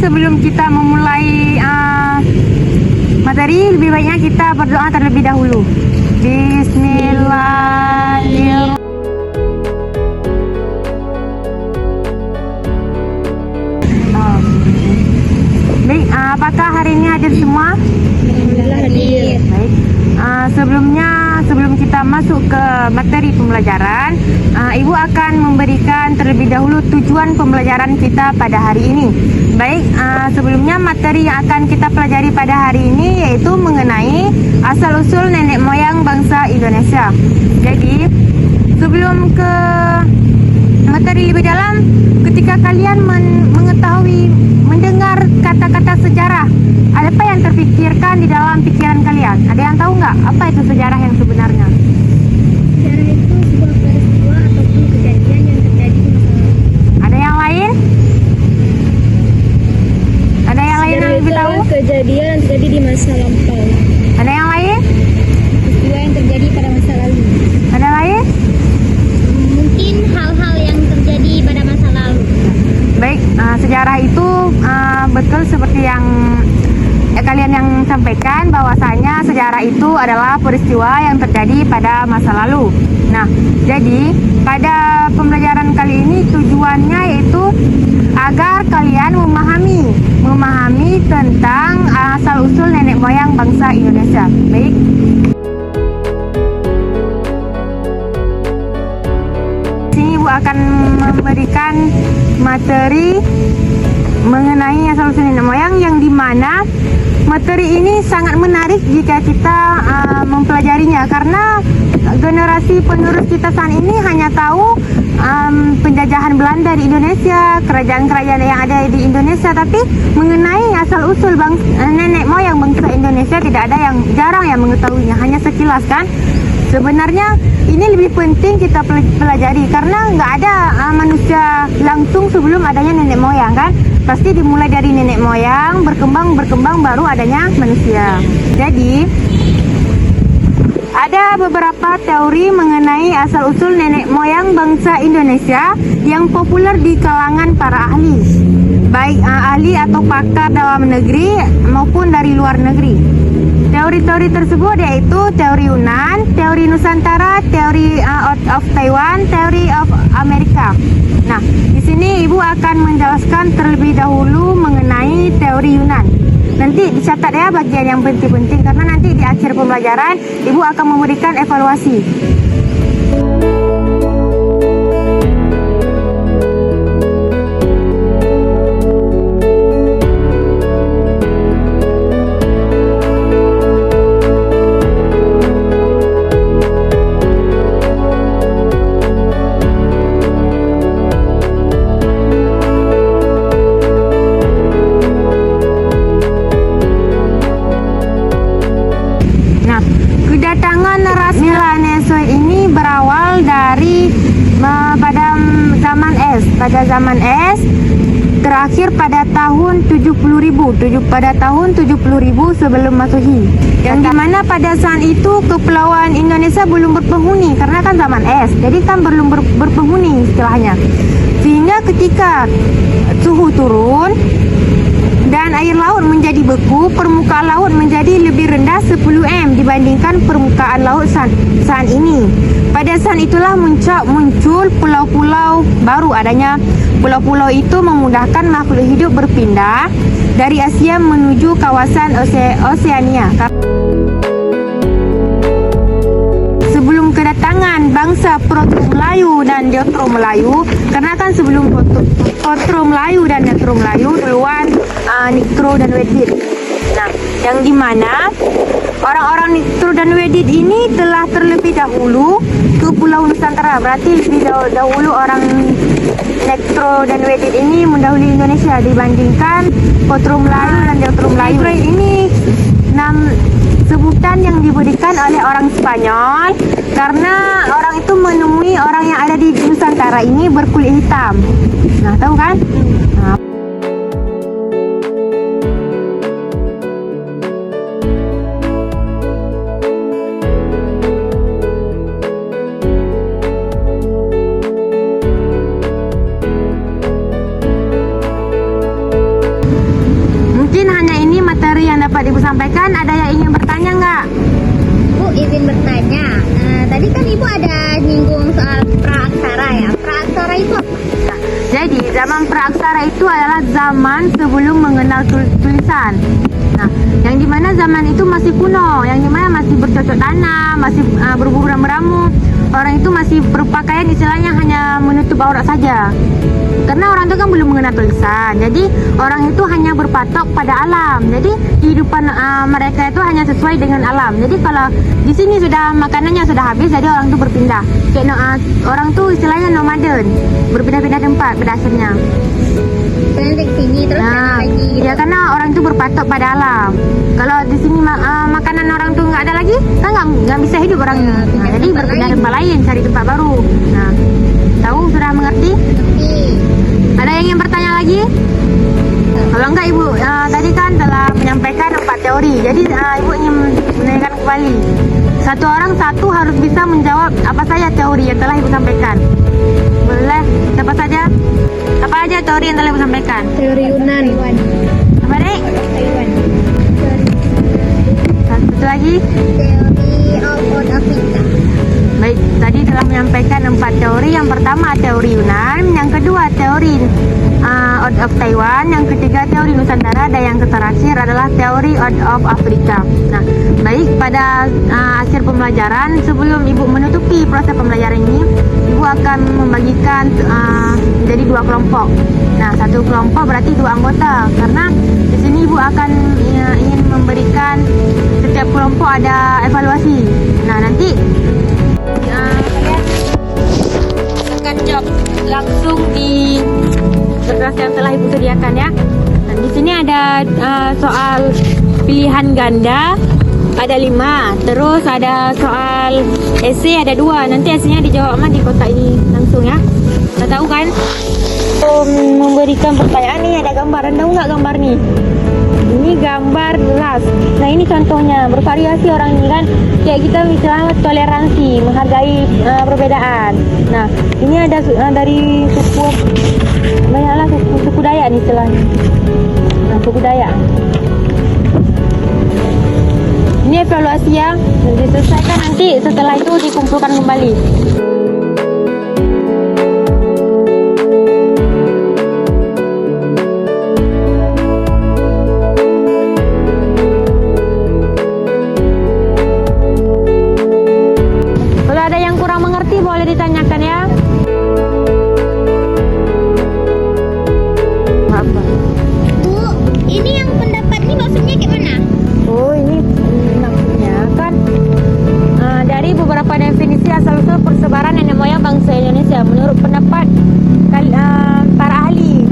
sebelum kita memulai materi, lebih baiknya kita berdoa terlebih dahulu. Bismillahirrahmanirrahim. Baik, apakah hari ini hadir semua? Alhamdulillah hadir. Baik. Sebelum kita masuk ke materi pembelajaran, Ibu akan memberikan terlebih dahulu tujuan pembelajaran kita pada hari ini. Baik, sebelumnya materi yang akan kita pelajari pada hari ini yaitu mengenai asal-usul nenek moyang bangsa Indonesia. Jadi, sebelum ke materi lebih dalam, ketika kalian mendengar kata-kata sejarah, apa yang terpikirkan di dalam pikiran kalian? Ada yang tahu nggak apa itu sejarah yang sebenarnya? Sejarah itu sebuah peristiwa ataupun kejadian yang terjadi di masa lalu. Ada yang lain? Ada yang lain yang lebih tahu? Kejadian yang terjadi di masa lampau. Ada yang lain? Peristiwa yang terjadi pada masa lalu. Ada lain? Mungkin hal-hal yang terjadi pada masa lalu. Baik, sejarah itu betul seperti yang kalian yang sampaikan, bahwasanya sejarah itu adalah peristiwa yang terjadi pada masa lalu. Nah, jadi pada pembelajaran kali ini tujuannya yaitu agar kalian memahami tentang asal-usul nenek moyang bangsa Indonesia. Baik. Sini Ibu akan memberikan materi mengenai asal-usul nenek moyang, yang dimana materi ini sangat menarik jika kita mempelajarinya, karena generasi penerus kita saat ini hanya tahu penjajahan Belanda di Indonesia, kerajaan-kerajaan yang ada di Indonesia, tapi mengenai asal-usul nenek moyang bangsa Indonesia tidak ada, yang jarang yang mengetahuinya, hanya sekilas kan. Sebenarnya ini lebih penting kita pelajari, karena nggak ada manusia langsung sebelum adanya nenek moyang kan. Pasti dimulai dari nenek moyang, berkembang baru adanya manusia. Jadi ada beberapa teori mengenai asal-usul nenek moyang bangsa Indonesia yang populer di kalangan para ahli, baik ahli atau pakar dalam negeri maupun dari luar negeri. Teori-teori tersebut yaitu teori Yunan, teori Nusantara, teori of Taiwan, teori of Amerika. Nah, di sini Ibu akan menjelaskan terlebih dahulu mengenai teori Yunan. Nanti dicatat ya bagian yang penting-penting, karena nanti di akhir pembelajaran Ibu akan memberikan evaluasi. Kedatangan ras Melanesoid ini berawal dari pada zaman es terakhir pada tahun 70.000 sebelum Masehi, yang dimana pada saat itu kepulauan Indonesia belum berpenghuni, karena kan zaman es, jadi kan belum berpenghuni istilahnya, sehingga ketika suhu turun dan air laut menjadi beku, permukaan laut menjadi lebih rendah 10 m dibandingkan permukaan laut saat ini. Pada saat itulah muncul pulau-pulau baru. Adanya pulau-pulau itu memudahkan makhluk hidup berpindah dari Asia menuju kawasan Oseania. Sebelum kedatangan bangsa Proto-Melayu dan Neutro-Melayu, karena kan sebelum Proto-Melayu dan Neutro-Melayu duluan Nitro dan Wedit. Nah, yang dimana orang-orang Nitro dan Wedit ini telah terlebih dahulu ke Pulau Nusantara. Berarti lebih dahulu orang Nitro dan Wedit ini mendahului Indonesia dibandingkan Proto-Melayu dan Neutro-Melayu. Ini sebutan yang diberikan oleh orang Spanyol, karena orang itu menemui orang yang ada di Nusantara ini berkulit hitam. Nah, tahu kan? Nah, dapat Ibu sampaikan. Ada yang ingin bertanya nggak? Bu, izin bertanya. Tadi kan Ibu ada nyinggung soal praaksara ya. Praaksara itu apa? Jadi zaman praaksara itu adalah zaman sebelum mengenal tulisan. Nah, yang dimana zaman itu masih kuno, yang dimana masih bercocok tanam, masih berburu meramu. Orang itu masih berpakaian istilahnya hanya menutup aurat saja. Karena orang itu kan belum mengenal tulisan, jadi orang itu hanya berpatok pada alam. Jadi kehidupan mereka itu hanya sesuai dengan alam. Jadi kalau di sini sudah makanannya sudah habis, jadi orang itu berpindah. Kayak orang itu istilahnya nomaden, berpindah-pindah tempat pada asalnya. Nanti ke sini terus Nah, lagi gitu. ya karena orang itu berpatok pada alam. Kalau di sini makanan orang tuh nggak ada lagi, kan nggak bisa hidup orangnya. Nah, jadi berpindah tempat lain, cari tempat baru. Nah, tahu sudah mengerti? Tapi Ada yang ingin bertanya lagi? Kalau enggak Ibu, tadi kan telah menyampaikan 4 teori. Jadi Ibu ingin menanyakan kembali. Satu orang harus bisa menjawab apa saja teori yang telah Ibu sampaikan. Boleh? Siapa saja? Apa aja teori yang telah Ibu sampaikan? teori Yunan. Apa dek? Taiwan. Satu lagi? Teori out of Africa. Baik, tadi telah menyampaikan 4 teori. Yang pertama teori Yunan, yang kedua teori out of Taiwan, yang ketiga teori Nusantara, dan yang terakhir adalah teori out of Afrika. Nah, baik, pada akhir pembelajaran, sebelum Ibu menutupi proses pembelajaran ini, Ibu akan membagikan menjadi 2 kelompok. Nah, satu kelompok berarti 2 anggota, karena di sini Ibu akan ingin memberikan setiap kelompok ada evaluasi. Nah, nanti kalian akan jawab langsung di kertas yang telah Ibu sediakan ya. Nah, di sini ada soal pilihan ganda ada 5, terus ada soal esai ada 2. Nanti esainya dijawab di kotak ini langsung ya. Kita tahu kan? Memberikan pertanyaan nih, ada gambar. Tahu nggak gambar nih? Ini gambar gelas. Nah, ini contohnya, bervariasi orang ini kan. Kayak kita misalnya toleransi, menghargai perbedaan. Nah, ini ada dari suku, banyaklah suku Dayak nih istilahnya. Nah, suku Dayak. Ini evaluasi ya, diselesaikan nanti setelah itu dikumpulkan kembali. Boleh ditanyakan ya. Apa? Bu, ini yang pendapat ini maksudnya kayak mana? Oh, ini maksudnya kan dari beberapa definisi asal-usul persebaran nenek moyang bangsa Indonesia menurut pendapat para ahli.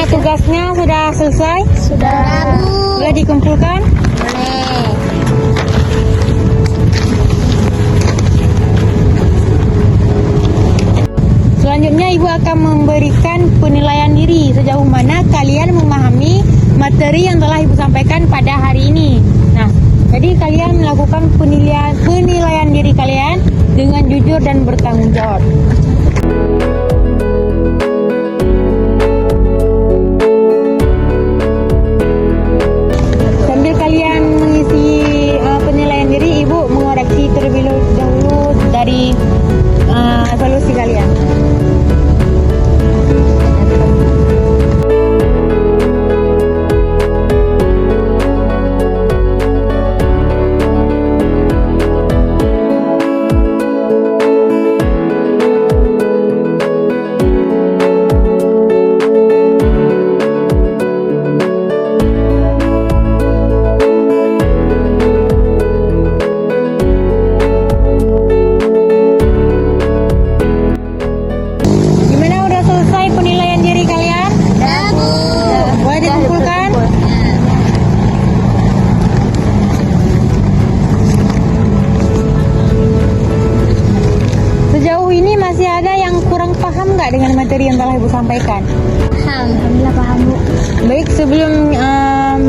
Tugasnya sudah selesai? Sudah, Bu. Sudah dikumpulkan? Boleh. Selanjutnya Ibu akan memberikan penilaian diri sejauh mana kalian memahami materi yang telah Ibu sampaikan pada hari ini. Nah, jadi kalian melakukan penilaian diri kalian dengan jujur dan bertanggung jawab. Sambil kalian mengisi penilaian diri, Ibu mengoreksi terlebih dahulu dari evaluasi kalian. Dengan materi yang telah Ibu sampaikan. Alhamdulillah paham, Bu. Baik, sebelum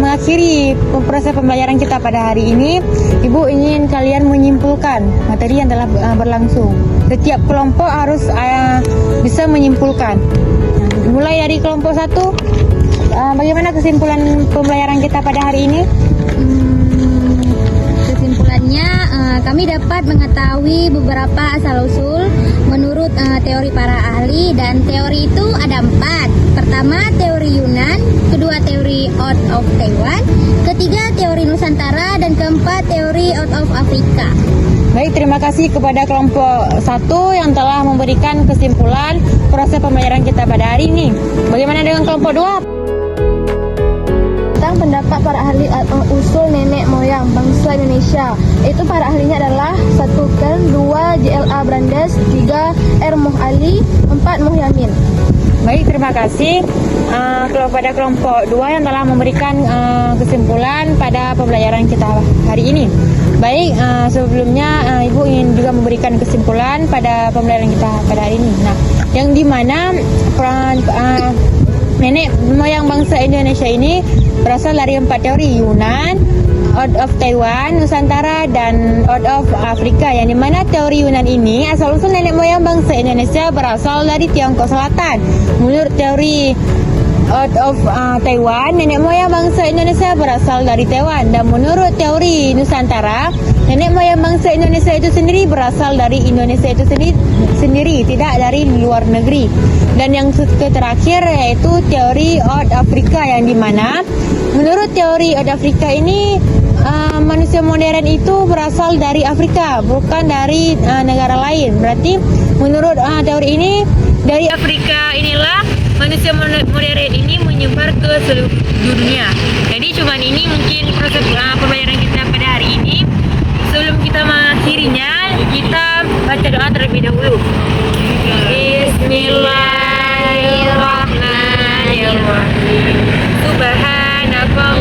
mengakhiri proses pembelajaran kita pada hari ini, Ibu ingin kalian menyimpulkan materi yang telah berlangsung. Setiap kelompok harus bisa menyimpulkan. Mulai dari kelompok 1, bagaimana kesimpulan pembelajaran kita pada hari ini? Kesimpulannya, kami dapat mengetahui beberapa asal-usul menurut teori para ahli, dan teori itu ada 4. Pertama, teori Yunan, kedua, teori out of Taiwan, ketiga, teori Nusantara, dan keempat, teori out of Afrika. Baik, terima kasih kepada kelompok 1 yang telah memberikan kesimpulan proses pembelajaran kita pada hari ini. Bagaimana dengan kelompok 2? Tentang pendapat para ahli usul nenek moyang bangsa Indonesia. Itu para ahlinya adalah 1 Kern, 2 JLA Brandes, 3 R Moh Ali, 4 Moh Yamin. Baik, terima kasih kepada kelompok 2 yang telah memberikan kesimpulan pada pembelajaran kita hari ini. Baik, sebelumnya Ibu ingin juga memberikan kesimpulan pada pembelajaran kita pada hari ini. Nah, yang dimana nenek moyang bangsa Indonesia ini berasal dari 4 teori: Yunan, out of Taiwan, Nusantara, dan out of Afrika. Yang dimana teori Yunan ini asal-usul nenek moyang bangsa Indonesia berasal dari Tiongkok Selatan. Menurut teori out of Taiwan, nenek moyang bangsa Indonesia berasal dari Taiwan. Dan menurut teori Nusantara, nenek moyang bangsa Indonesia itu sendiri berasal dari Indonesia itu sendiri, tidak dari luar negeri. Dan yang terakhir yaitu teori out Afrika, yang dimana menurut teori out Afrika ini manusia modern itu berasal dari Afrika, bukan dari negara lain. Berarti menurut teori ini, dari Afrika inilah manusia modern ini menyebar ke seluruh dunia. Jadi cuman ini mungkin proses pembelajaran kita pada hari ini. Sebelum kita mengakhirinya, kita baca doa terlebih dahulu. Bismillahirrahmanirrahim. Subhanallah.